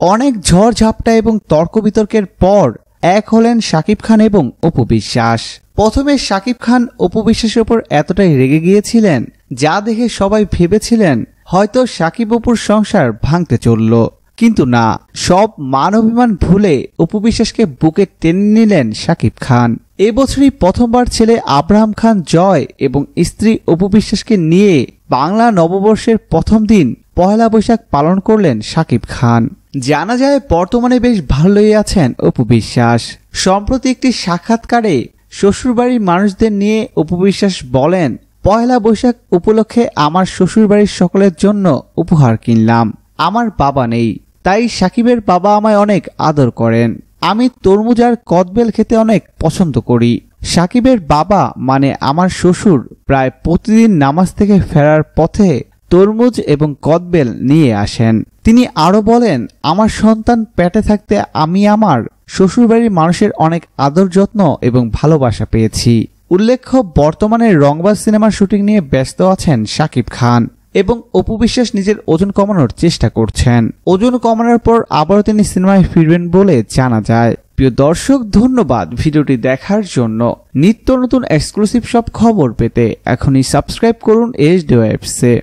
অনেক ঝড়-ঝাপটা এবং তর্ক-বিতর্কের পর এক হলেন শাকিব খান এবং অপু বিশ্বাস। প্রথমে শাকিব খান অপু বিশ্বাসের উপর এতটাই রেগে গিয়েছিলেন যা দেখে সবাই ভেবেছিলেন হয়তো শাকিব অপুর সংসার ভাঙতে চলল, কিন্তু না, সব মান অভিমান ভুলে অপু বিশ্বাসকে বুকে টেনে নিলেন শাকিব খান। এবছরই প্রথমবার ছেলে আব্রাহাম খান জয় এবং স্ত্রী অপু বিশ্বাসকে নিয়ে বাংলা নববর্ষের প্রথম দিন পহেলা বৈশাখ পালন করলেন শাকিব খান। জানা যায় বর্তমানে বেশ ভালোই আছেন অপু বিশ্বাস। সম্প্রতি একটি সাক্ষাৎকারে শ্বশুরবাড়ির মানুষদের নিয়ে অপু বিশ্বাস বলেন, পহেলা বৈশাখ উপলক্ষে আমার শ্বশুরবাড়ির সকলের জন্য উপহার কিনলাম। আমার বাবা নেই, তাই শাকিবের বাবা আমায় অনেক আদর করেন। আমি তরমুজ আর কদবেল খেতে অনেক পছন্দ করি। শাকিবের বাবা মানে আমার শ্বশুর প্রায় প্রতিদিন নামাজ থেকে ফেরার পথে তরমুজ এবং কদবেল নিয়ে আসেন। তিনি আরো বলেন, আমার সন্তান পেটে থাকতে আমি আমার শ্বশুরবাড়ির মানুষের অনেক আদর যত্ন এবং ভালোবাসা পেয়েছি। উল্লেখ্য, বর্তমানে রংবাজ সিনেমার শুটিং নিয়ে ব্যস্ত আছেন শাকিব খান এবং অপু বিশ্বাস নিজের ওজন কমানোর চেষ্টা করছেন। ওজন কমানোর পর আবারও তিনি সিনেমায় ফিরবেন বলে জানা যায়। প্রিয় দর্শক, ধন্যবাদ ভিডিওটি দেখার জন্য। নিত্য নতুন এক্সক্লুসিভ সব খবর পেতে এখনই সাবস্ক্রাইব করুন HD Waves।